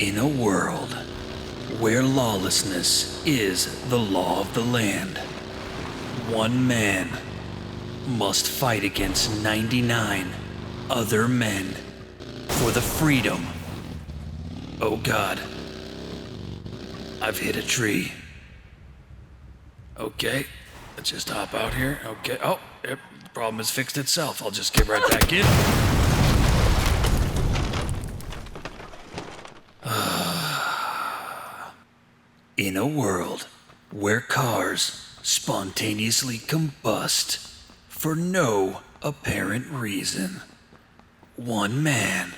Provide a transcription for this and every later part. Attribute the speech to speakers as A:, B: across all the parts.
A: In a world where lawlessness is the law of the land, one man must fight against 99 other men for the freedom. Oh God, I've hit a tree. Okay, let's just hop out here. Okay, oh, yep, the problem has fixed itself. I'll just get right back in. In a world where cars spontaneously combust for no apparent reason, one man,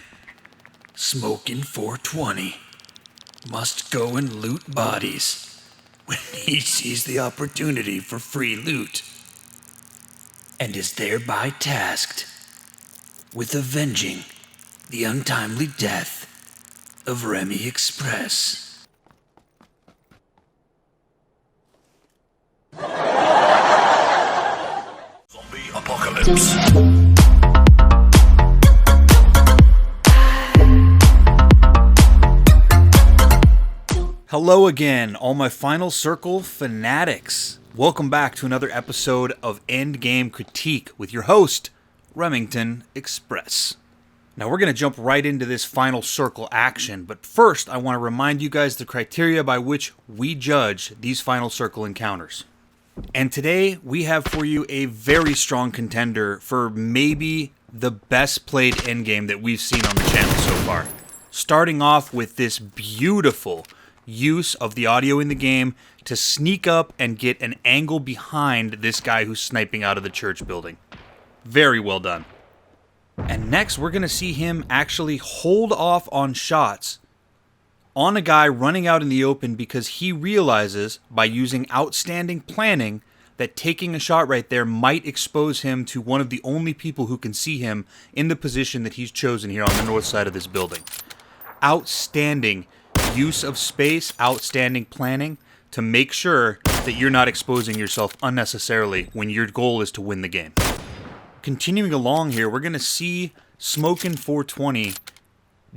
A: smoking 420, must go and loot bodies when he sees the opportunity for free loot, and is thereby tasked with avenging the untimely death of remyxpress.
B: Zombie apocalypse.
C: Hello again, all my Final Circle fanatics. Welcome back to another episode of Endgame Critique with your host, remyxpress. Now we're going to jump right into this Final Circle action, but first I want to remind you guys the criteria by which we judge these Final Circle encounters. And today we have for you a very strong contender for maybe the best played endgame that we've seen on the channel so far. Starting off with this beautiful use of the audio in the game to sneak up and get an angle behind this guy who's sniping out of the church building. Very well done. And next we're going to see him actually hold off on shots on a guy running out in the open because he realizes by using outstanding planning that taking a shot right there might expose him to one of the only people who can see him in the position that he's chosen here on the north side of this building. Outstanding use of space, outstanding planning to make sure that you're not exposing yourself unnecessarily when your goal is to win the game. Continuing along here, we're going to see Smokin' 420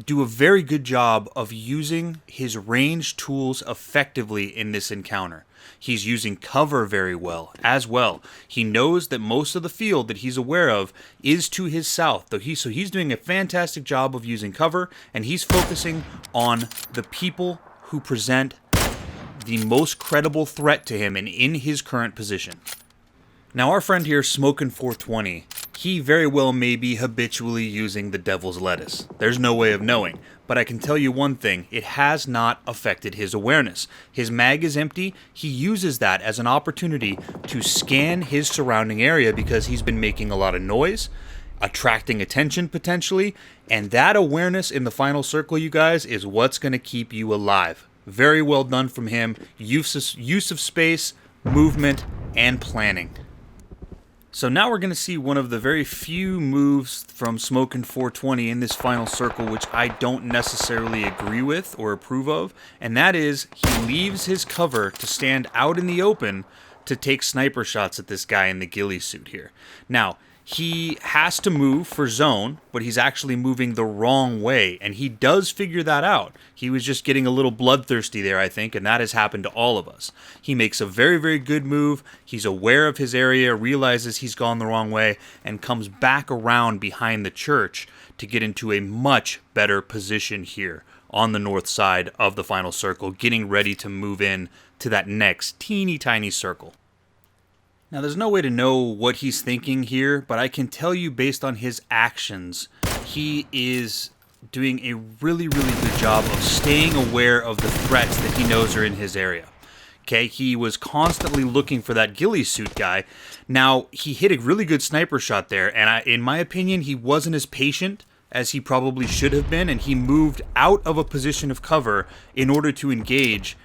C: do a very good job of using his range tools effectively in this encounter. He's using cover very well as well. He knows that most of the field that he's aware of is to his south, so he's doing a fantastic job of using cover, and he's focusing on the people who present the most credible threat to him and in his current position. Now our friend here, Smokin' 420, he very well may be habitually using the devil's lettuce. There's no way of knowing, but I can tell you one thing, it has not affected his awareness. His mag is empty, he uses that as an opportunity to scan his surrounding area because he's been making a lot of noise, attracting attention potentially, and that awareness in the Final Circle, you guys, is what's going to keep you alive. Very well done from him, use of space, movement, and planning. So now we're going to see one of the very few moves from Smokin' 420 in this Final Circle which I don't necessarily agree with or approve of, and that is he leaves his cover to stand out in the open to take sniper shots at this guy in the ghillie suit here. Now, he has to move for zone, but he's actually moving the wrong way, and he does figure that out. He was just getting a little bloodthirsty there, I think, and that has happened to all of us. He makes a very, very good move. He's aware of his area, realizes he's gone the wrong way, and comes back around behind the church to get into a much better position here on the north side of the Final Circle, getting ready to move in to that next teeny tiny circle. Now, there's no way to know what he's thinking here, but I can tell you based on his actions, he is doing a really, really good job of staying aware of the threats that he knows are in his area. Okay, he was constantly looking for that ghillie suit guy. Now, he hit a really good sniper shot there, and in my opinion, he wasn't as patient as he probably should have been, and he moved out of a position of cover in order to engage.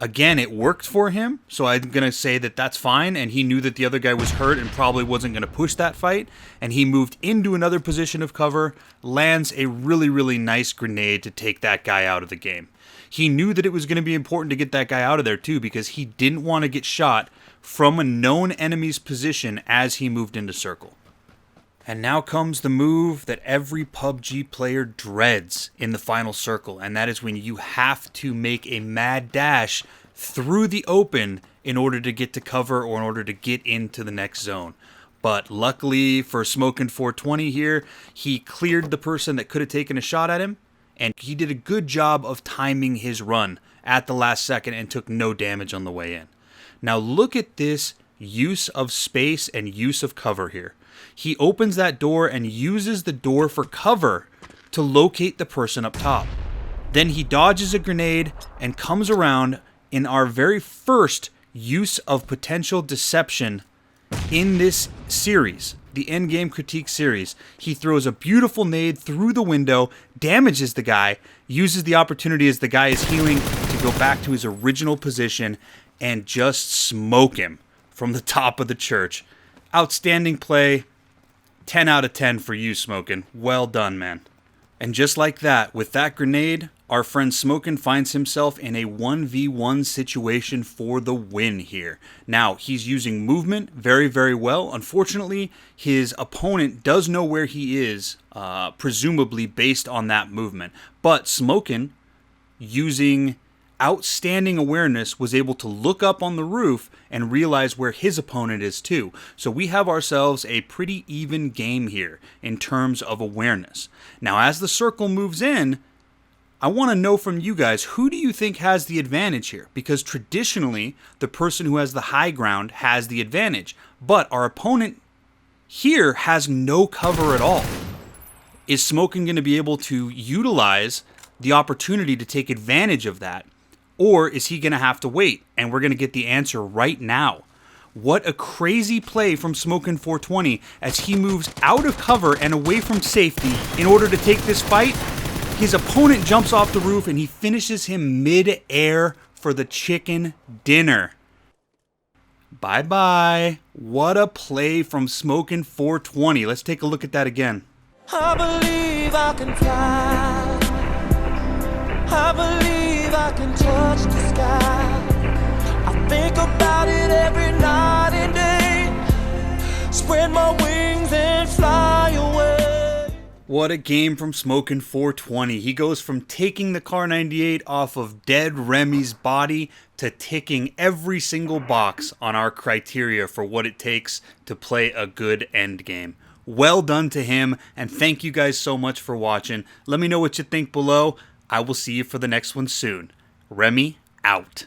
C: Again, it worked for him, so I'm going to say that that's fine, and he knew that the other guy was hurt and probably wasn't going to push that fight, and he moved into another position of cover, lands a really, really nice grenade to take that guy out of the game. He knew that it was going to be important to get that guy out of there too, because he didn't want to get shot from a known enemy's position as he moved into circle. And now comes the move that every PUBG player dreads in the final circle, and that is when you have to make a mad dash through the open in order to get to cover or in order to get into the next zone. But luckily for Smokin' 420 here, he cleared the person that could have taken a shot at him, and he did a good job of timing his run at the last second and took no damage on the way in. Now look at this use of space and use of cover here. He opens that door and uses the door for cover to locate the person up top. Then he dodges a grenade and comes around in our very first use of potential deception in this series, the Endgame Critique series. He throws a beautiful nade through the window, damages the guy, uses the opportunity as the guy is healing to go back to his original position and just smoke him from the top of the church. Outstanding play. 10 out of 10 for you, Smokin'. Well done, man. And just like that, with that grenade, our friend Smokin' finds himself in a 1v1 situation for the win here. Now, he's using movement very, very well. Unfortunately, his opponent does know where he is, presumably based on that movement. But Smokin', using outstanding awareness, was able to look up on the roof and realize where his opponent is too. So we have ourselves a pretty even game here in terms of awareness. Now, as the circle moves in, I want to know from you guys, who do you think has the advantage here? Because traditionally, the person who has the high ground has the advantage. But our opponent here has no cover at all. Is Smokin' going to be able to utilize the opportunity to take advantage of that? Or is he going to have to wait? And we're going to get the answer right now. What a crazy play from Smokin' 420 as he moves out of cover and away from safety in order to take this fight. His opponent jumps off the roof and he finishes him mid-air for the chicken dinner. Bye-bye. What a play from Smokin' 420. Let's take a look at that again.
D: I believe I can fly. I believe I can touch the sky. I think about it every night and day. Spread my wings and fly away.
C: What a game from Smokin' 420. He goes from taking the Car 98 off of dead Remy's body to ticking every single box on our criteria for what it takes to play a good end game. Well done to him, and thank you guys so much for watching. Let me know what you think below. I will see you for the next one soon. Remy, out.